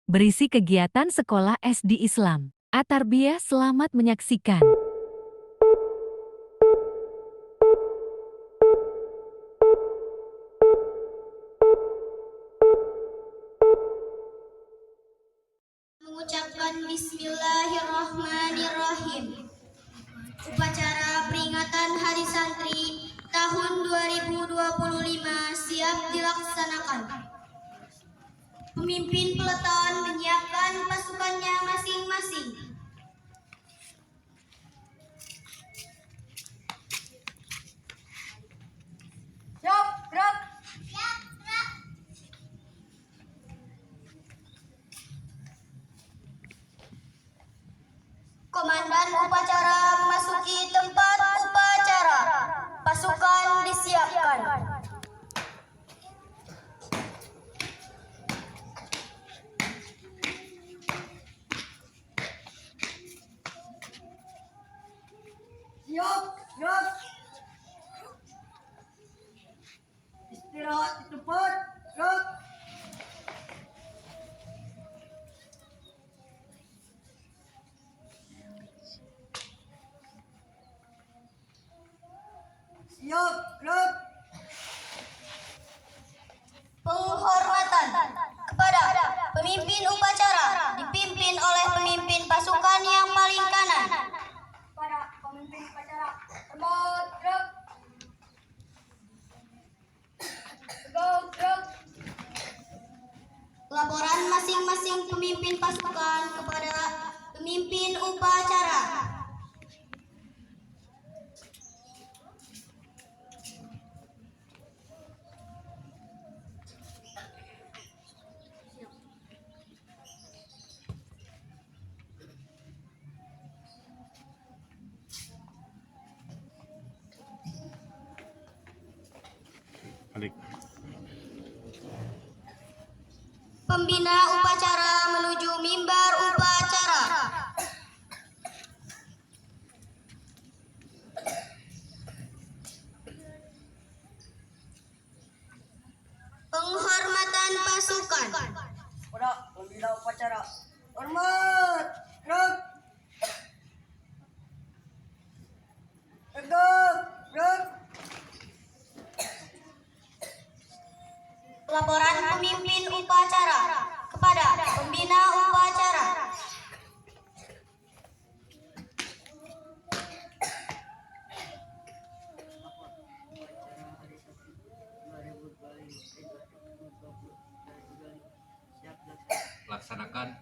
berisi kegiatan sekolah SD Islam. At-Tarbiyah selamat menyaksikan. Mengucapkan Bismillahirrahmanirrahim. Upacara peringatan Hari Santri tahun 2025 siap dilaksanakan. Pemimpin peleton menyiapkan pasukannya masing-masing. Siap, gerak. Siap, gerak. Komandan upacara memasuki tempat upacara. Pasukan disiapkan. Siap, siap. Istirahat di tempat, gerak. Siap, gerak. Penghormatan kepada pemimpin upacara dipimpin oleh pemimpin pasukan yang paling kanan. Kepada pemimpin upacara, hormat, gerak. Tegak, gerak. Laporan masing-masing pemimpin pasukan kepada pemimpin upacara. Pembina upacara menuju mimbar upacara. Penghormatan pasukan. Kepada pembina upacara, hormat, gerak. Tegak, gerak. Laporan pemimpin upacara kepada pembina upacara. Laksanakan.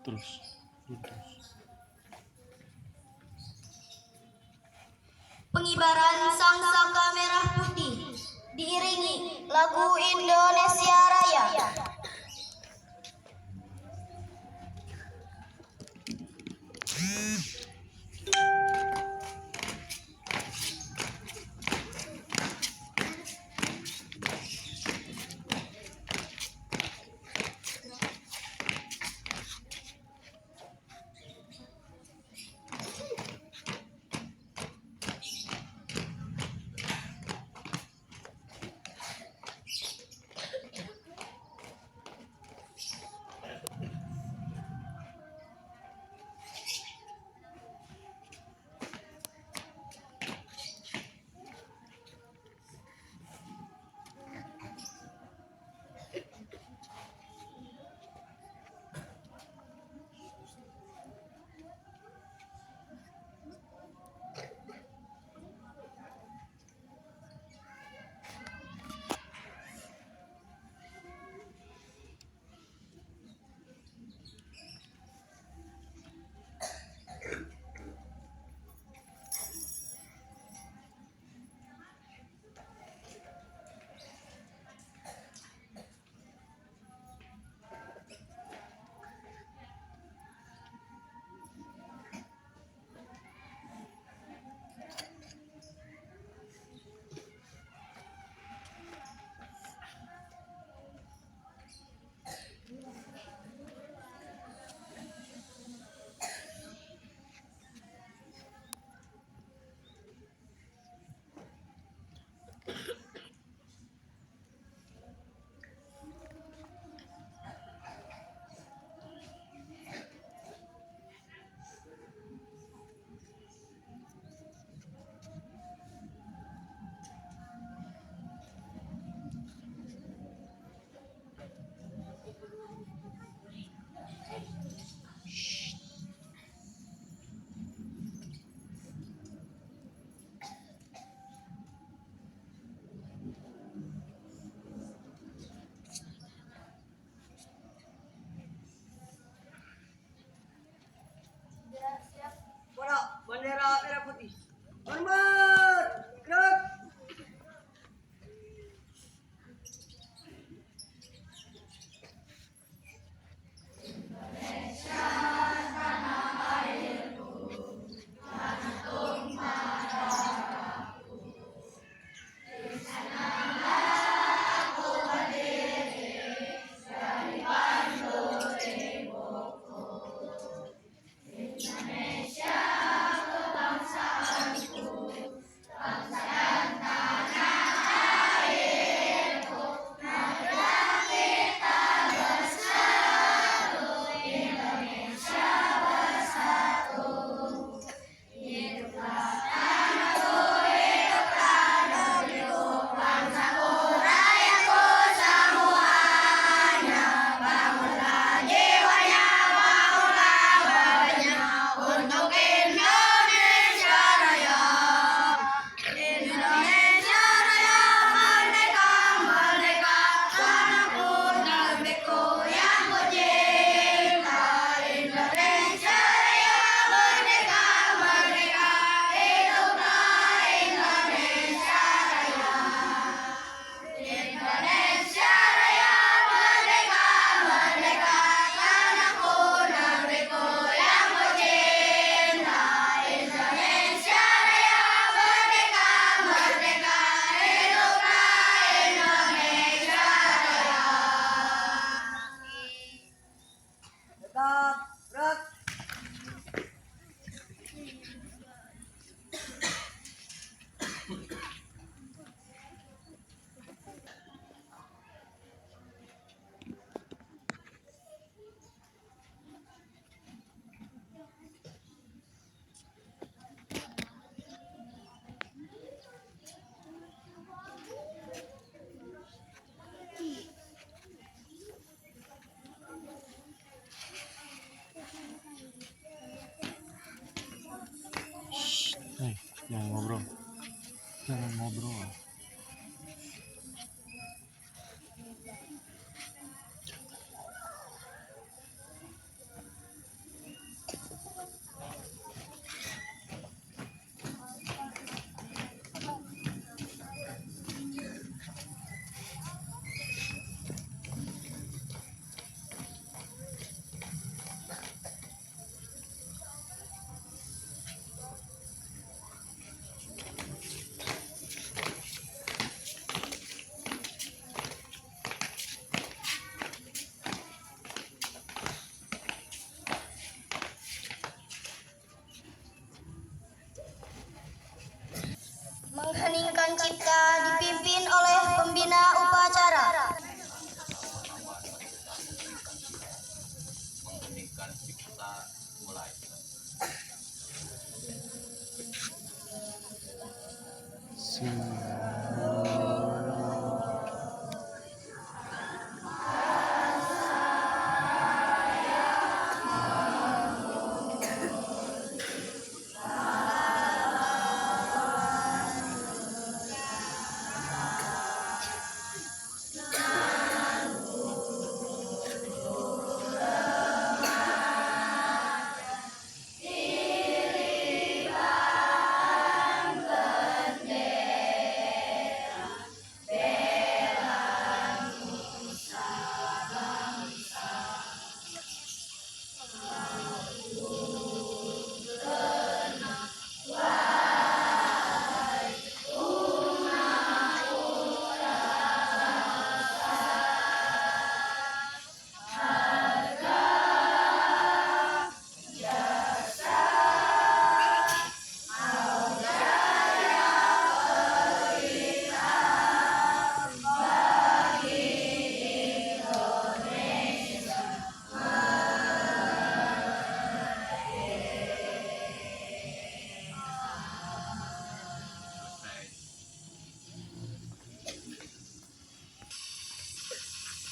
Terus. Pengibaran sang saka merah putih diiringi lagu Indonesia Raya. ngobrol. Mengheningkan cipta dipimpin oleh pembina upacara. Mengheningkan cipta mulai.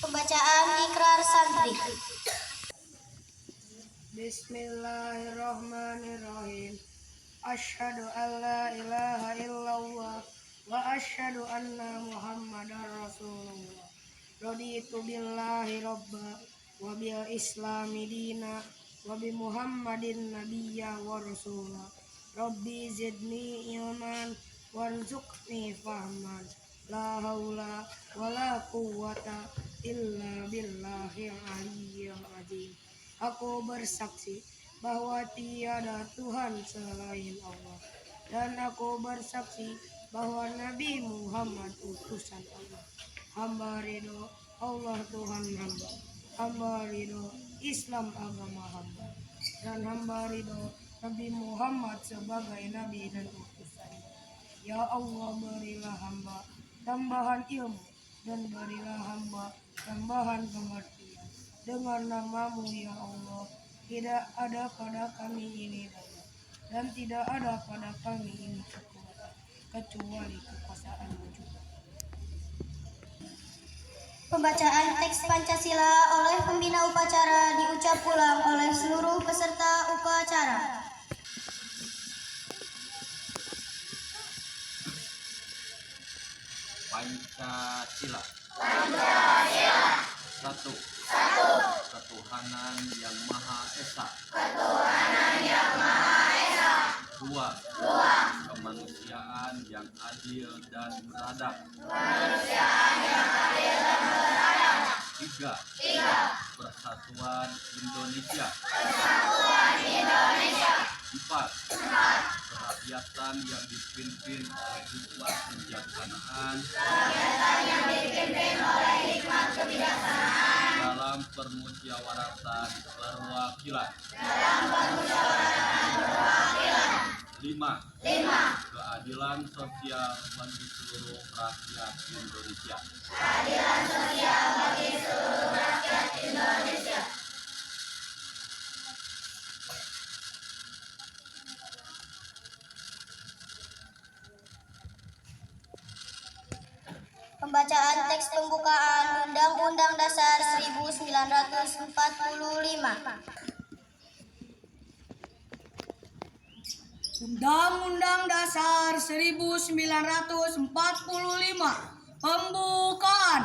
Pembacaan ikrar santri. Bismillahirrahmanirrahim. Asyhadu an la ilaha illallah wa asyhadu anna Muhammadar Rasulullah. Raditu billahi robba wa bil islami dina wa bi Muhammadin nabiyya wa rasula. Rabbi zidni ilman warzuqni fahman. La haula wa la quwwata illa billahil aliyyil azim. Aku bersaksi bahwa tiada Tuhan selain Allah, dan aku bersaksi bahwa Nabi Muhammad utusan Allah. Hamba ridho Allah Tuhan hamba, hamba ridho Islam agama hamba, dan hamba ridho Nabi Muhammad sebagai Nabi dan utusannya. Ya Allah, berilah hamba tambahan ilmu, dan berilah hamba tambahan pengertian. Dengan namamu ya Allah, tidak ada pada kami ini daya, dan tidak ada pada kami ini kekuatan, kecuali kekuasaanmu juga. Pembacaan teks Pancasila oleh pembina upacara diucap ulang oleh seluruh peserta upacara. Pancasila. Satu. Ketuhanan yang Maha Esa. Dua. Kemanusiaan yang adil dan beradab. Tiga. Persatuan Indonesia. Empat. Kerakyatan yang dipimpin oleh hikmat kebijaksanaan dalam permusyawaratan perwakilan. 5. Keadilan sosial bagi seluruh rakyat Indonesia. Pembacaan teks pembukaan Undang-Undang Dasar 1945. Undang-Undang Dasar 1945 pembukaan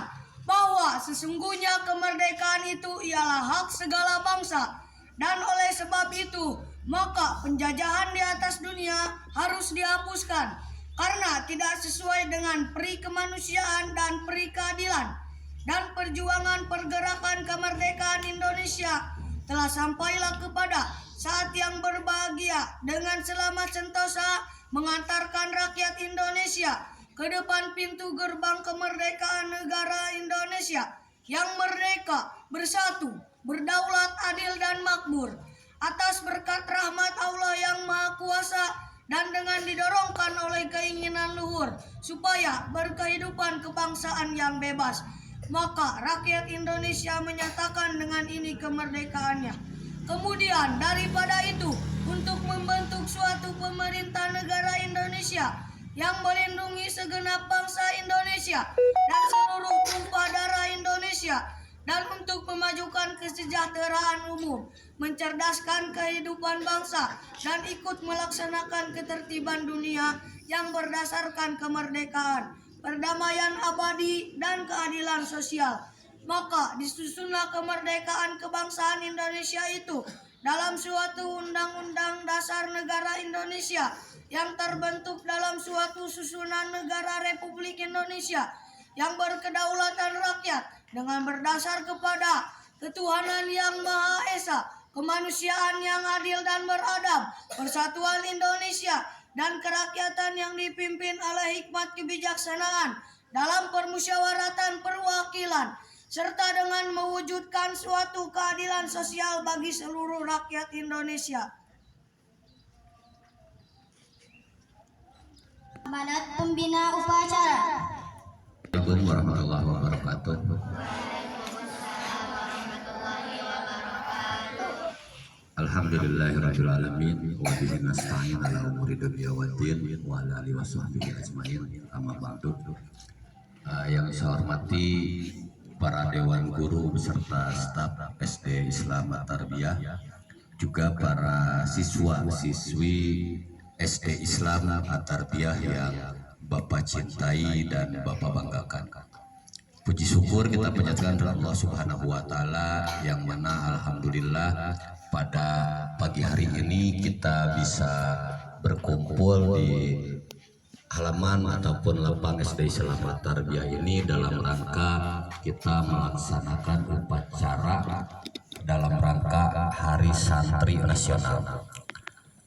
bahwa sesungguhnya kemerdekaan itu ialah hak segala bangsa, dan oleh sebab itu maka penjajahan di atas dunia harus dihapuskan karena tidak sesuai dengan peri kemanusiaan dan peri keadilan. Dan perjuangan pergerakan kemerdekaan Indonesia telah sampailah kepada saat yang berbahagia dengan selamat sentosa mengantarkan rakyat Indonesia ke depan pintu gerbang kemerdekaan negara Indonesia yang merdeka, bersatu, berdaulat, adil dan makmur atas berkat rahmat Allah yang Maha Kuasa, dan dengan didorongkan oleh keinginan luhur supaya berkehidupan kebangsaan yang bebas. Maka rakyat Indonesia menyatakan dengan ini kemerdekaannya. Kemudian daripada itu, untuk membentuk suatu pemerintah negara Indonesia yang melindungi segenap bangsa Indonesia dan seluruh tumpah darah Indonesia, dan untuk memajukan kesejahteraan umum, mencerdaskan kehidupan bangsa, dan ikut melaksanakan ketertiban dunia yang berdasarkan kemerdekaan, perdamaian abadi, dan keadilan sosial. Maka disusunlah kemerdekaan kebangsaan Indonesia itu dalam suatu undang-undang dasar negara Indonesia yang terbentuk dalam suatu susunan negara Republik Indonesia yang berkedaulatan rakyat dengan berdasar kepada ketuhanan yang Maha Esa, kemanusiaan yang adil dan beradab, persatuan Indonesia, dan kerakyatan yang dipimpin oleh hikmat kebijaksanaan dalam permusyawaratan perwakilan, serta dengan mewujudkan suatu keadilan sosial bagi seluruh rakyat Indonesia. Amanat Pembina Upacara. Assalamualaikum warahmatullahi wabarakatuh. Alhamdulillahirabbil alamin wa bihi nasta'in ala umuri dunya waddin wa ala alihi washabbihi ajmain. Amma ba'du. Yang saya hormati para dewan guru beserta staf SD Islam At-Tarbiyah, juga para siswa-siswi SD Islam At-Tarbiyah yang Bapak cintai dan Bapak banggakan. Puji syukur kita panjatkan kepada Allah Subhanahu wa taala, yang mana alhamdulillah pada pagi hari ini kita bisa berkumpul di halaman ataupun lapang SD Islam At-Tarbiyah ini dalam rangka kita melaksanakan upacara dalam rangka Hari Santri Nasional.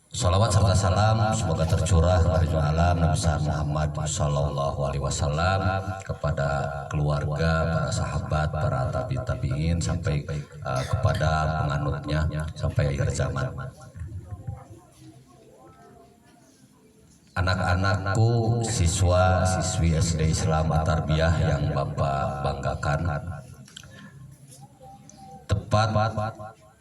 Salawat serta salam semoga tercurah kepada alam Nabi Muhammad Sallallahu Alaihi Wasallam, kepada keluarga, para sahabat, para tabi'in sampai kepada penganutnya sampai akhir zaman. Anak-anakku, siswa-siswi SD Islam At-Tarbiyah yang Bapak banggakan, tepat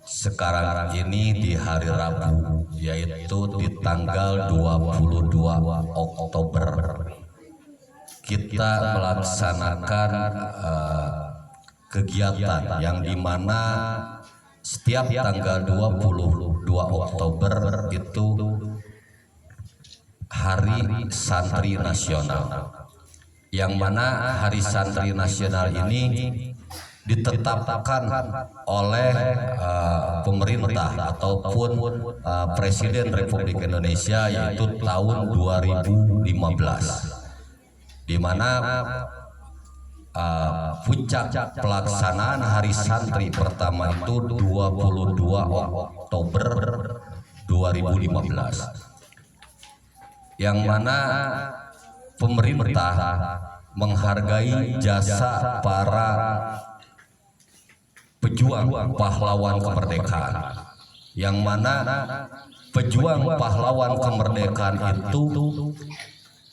sekarang ini di hari Rabu, yaitu di tanggal 22 Oktober, kita melaksanakan kegiatan yang dimana setiap tanggal 22 Oktober itu Hari Santri Nasional, yang mana Hari Santri Nasional ini ditetapkan oleh pemerintah ataupun Presiden Republik Indonesia, yaitu tahun 2015, di mana puncak pelaksanaan Hari Santri pertama itu 22 Oktober 2015, yang mana pemerintah menghargai jasa para pejuang pahlawan kemerdekaan, yang mana pejuang pahlawan kemerdekaan itu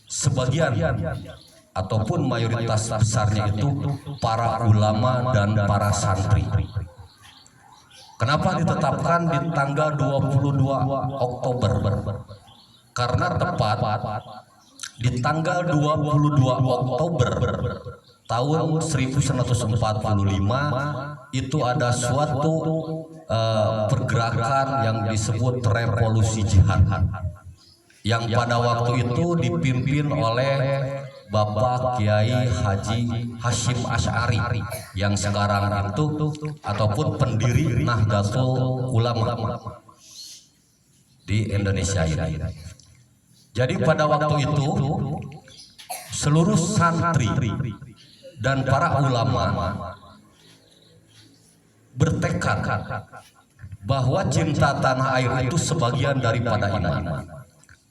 sebagian ataupun mayoritas besarnya itu para ulama dan para santri. Kenapa ditetapkan di tanggal 22 Oktober? Karena tepat di tanggal 22 Oktober tahun 1945 itu ada suatu pergerakan yang disebut revolusi jihad, yang pada waktu itu dipimpin oleh Bapak Kiai Haji Hashim Asy'ari yang sekarang itu ataupun pendiri Nahdlatul Ulama di Indonesia ini. Jadi pada waktu itu seluruh santri dan para ulama bertekad bahwa cinta tanah air itu sebagian daripada iman.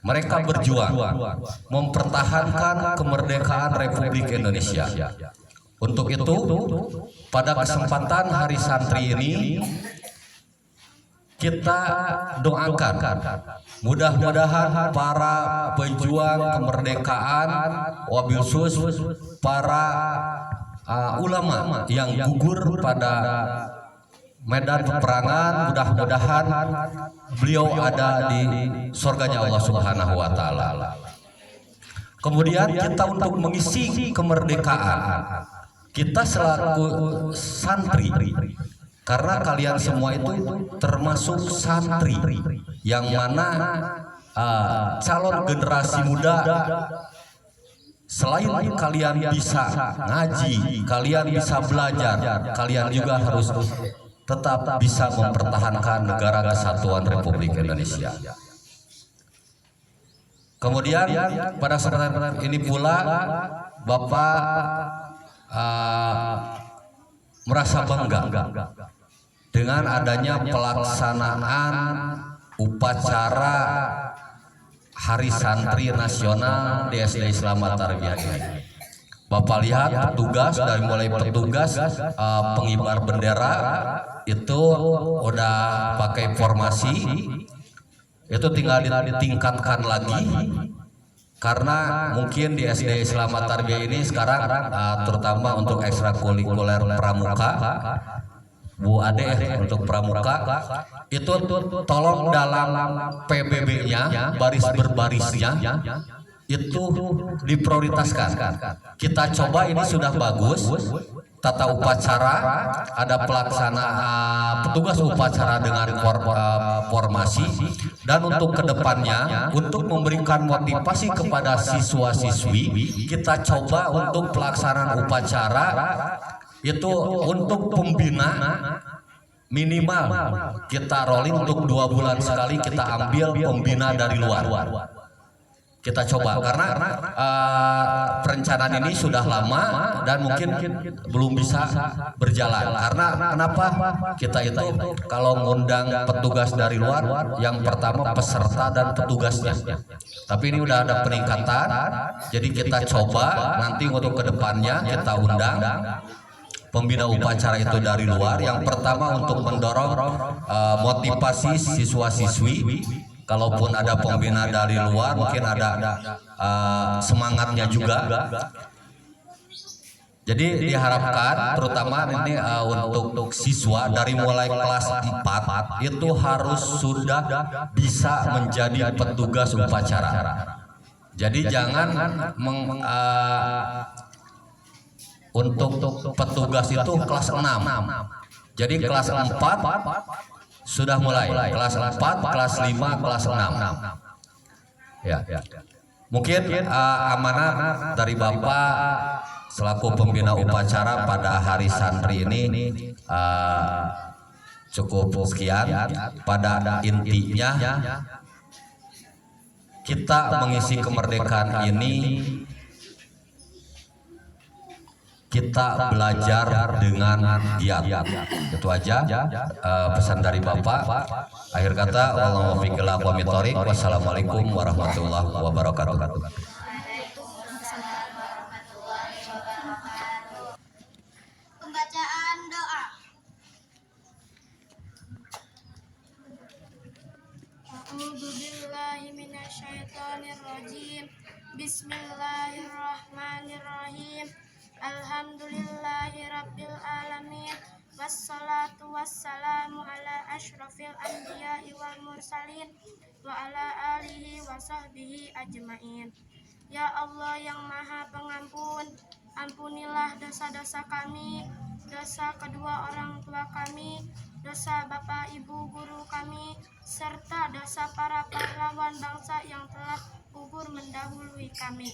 Mereka berjuang mempertahankan kemerdekaan Republik Indonesia. Untuk itu, pada kesempatan Hari Santri ini, kita doakan mudah-mudahan para pejuang kemerdekaan, wabil khusus para ulama yang gugur pada medan peperangan, mudah-mudahan beliau ada di surganya Allah Subhanahu wa taala. Kemudian kita untuk mengisi kemerdekaan, kita selaku santri, karena kalian semua itu termasuk santri yang mana calon generasi muda, selain kalian bisa ngaji, kalian bisa belajar, kalian juga harus tetap bisa mempertahankan negara kesatuan Republik Indonesia. Kemudian pada saat ini pula Bapak merasa bangga dengan adanya pelaksanaan upacara Hari Santri Nasional di SD Islam At-Tarbiyah ini. Bapak lihat petugas, dari mulai petugas pengibar bendera itu udah pakai formasi, itu tinggal ditingkatkan lagi karena mungkin di SD Islam At-Tarbiyah ini sekarang terutama untuk ekstrakurikuler pramuka, Bu Ade untuk pramuka itu tolong dalam PBB-nya, baris berbarisnya itu diprioritaskan. Kita coba, ini sudah bagus tata upacara, ada pelaksana petugas upacara dengan formasi, dan untuk kedepannya untuk memberikan motivasi kepada siswa-siswi, kita coba untuk pelaksanaan upacara itu untuk pembina minimal kita rolling untuk 2 bulan sekali, kita ambil pembina dari luar. Kita coba karena perencanaan ini sudah lama dan mungkin belum bisa berjalan. Karena kenapa? Kita itu kalau mengundang petugas dari luar, yang pertama peserta dan petugasnya. Tapi ini udah ada peningkatan, jadi kita coba nanti untuk kedepannya kita undang pembina upacara itu dari luar. Yang pertama untuk mendorong motivasi siswa-siswi. Kalaupun ada pembina dari luar, mungkin ada semangatnya juga. Jadi diharapkan terutama ini untuk siswa dari mulai kelas 4 itu harus sudah bisa menjadi petugas upacara. Jadi jangan untuk petugas itu kelas 6. Jadi kelas 4 sudah mulai, kelas 4, kelas 5, kelas 6. Ya. Mungkin amanah dari Bapak selaku pembina upacara pada Hari Santri ini cukup sekian. Pada intinya kita mengisi kemerdekaan ini, kita belajar dengan giat. Itu aja pesan dari Bapak. Akhir kata, wassalamualaikum warahmatullahi wabarakatuh. Pembacaan doa. A'udzu billahi minasyaitonir rajim. Bismillahirrahmanirrahim. Alhamdulillahi rabbil alamin. Wassalatu wassalamu ala asyrafil anbiya'i wal mursalin wa ala alihi wa sahbihi ajmain. Ya Allah yang Maha Pengampun, ampunilah dosa-dosa kami, dosa kedua orang tua kami, dosa bapak ibu guru kami, serta dosa para pahlawan bangsa yang telah gugur mendahului kami.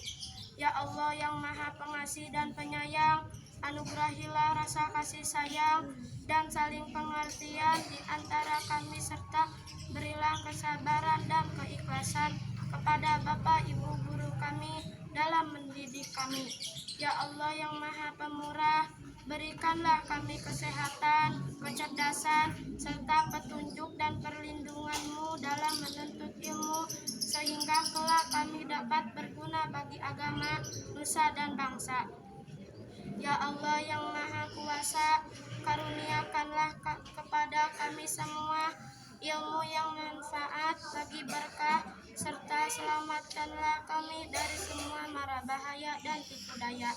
Ya Allah yang Maha Pengasih dan Penyayang, anugerahilah rasa kasih sayang dan saling pengertian di antara kami, serta berilah kesabaran dan keikhlasan kepada bapak ibu guru kami dalam mendidik kami. Ya Allah yang Maha Pemurah, berikanlah kami kesehatan, kecerdasan, serta petunjuk dan perlindungan-Mu dalam menuntut ilmu, sehingga kelak kami dapat berguna bagi agama, nusa, dan bangsa. Ya Allah yang Maha Kuasa, karuniakanlah kepada kami semua ilmu yang manfaat bagi berkah, serta selamatkanlah kami dari semua mara bahaya dan tipu daya.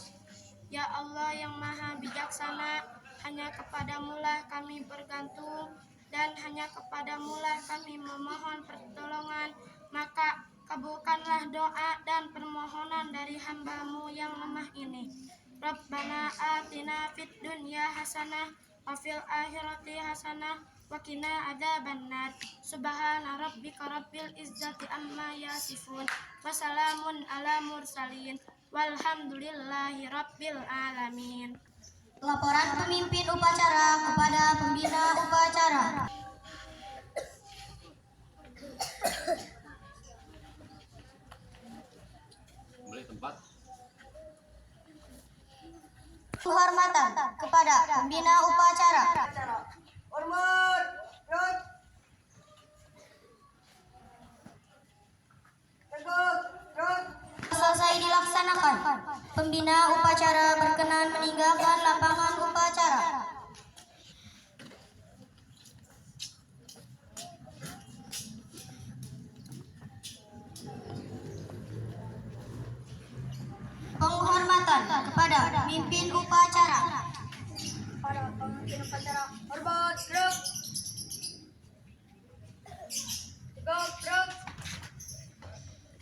Ya Allah yang Maha Bijaksana, hanya kepadamu-lah kami bergantung dan hanya kepadamu-lah kami memohon pertolongan, maka kabulkanlah doa dan permohonan dari hamba-Mu yang lemah ini. Rabbana atina fid dunya hasanah wa fil akhirati hasanah wa qina adzabannar. Subhana rabbika rabbil izzati amma yasifun wa salamun ala mursalin walhamdulillahi rabbil alamin. Laporan pemimpin upacara kepada pembina upacara. Boleh tempat. Penghormatan kepada pembina upacara. Hormat, Rod. Tegak, Rod. Selesai dilaksanakan, pembina upacara berkenan meninggalkan lapangan upacara. Penghormatan kepada pemimpin upacara. Para pemimpin upacara, hormat, gerak. Tegak, gerak.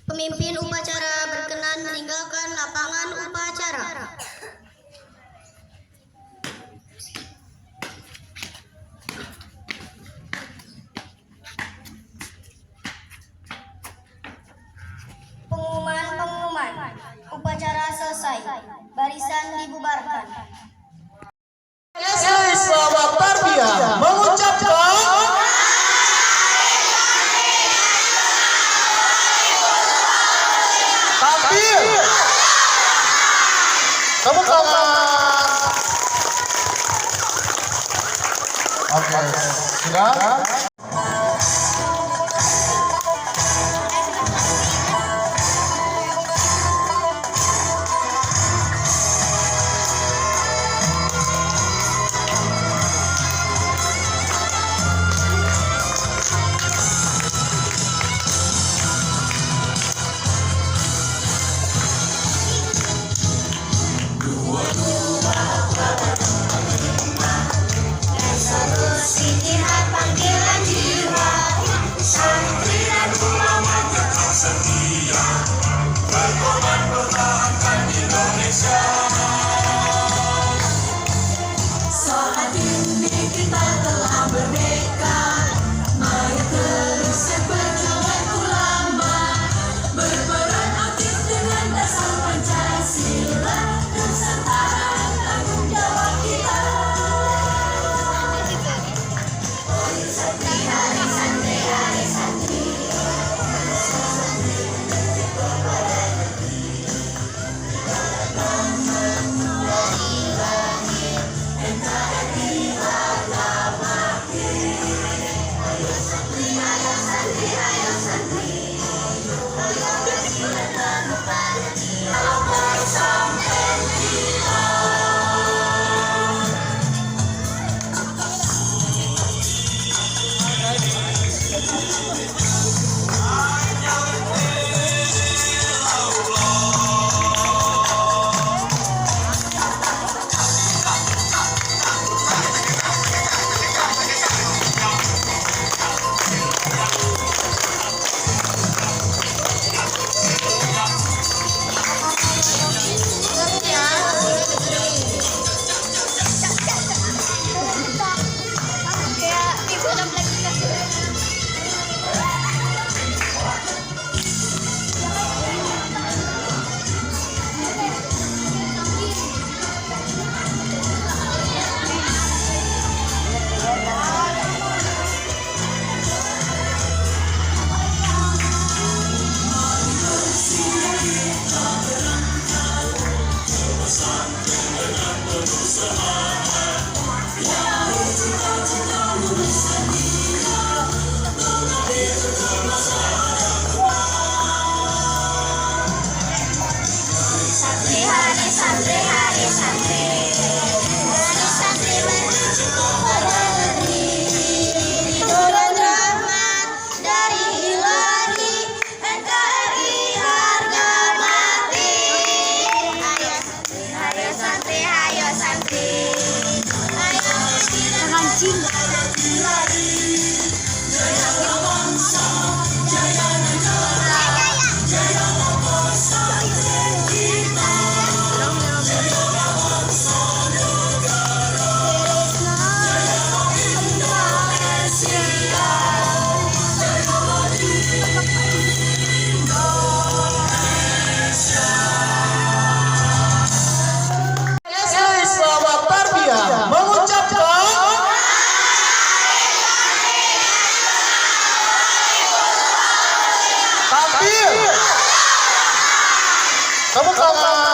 Pemimpin upacara berkenan meninggalkan lapangan upacara. Pengumuman, upacara selesai, barisan dibubarkan. Siswa Tarbiyah mengucapkan takbir. Tepuk tangan. Oke, sudah. Tepuk tangan.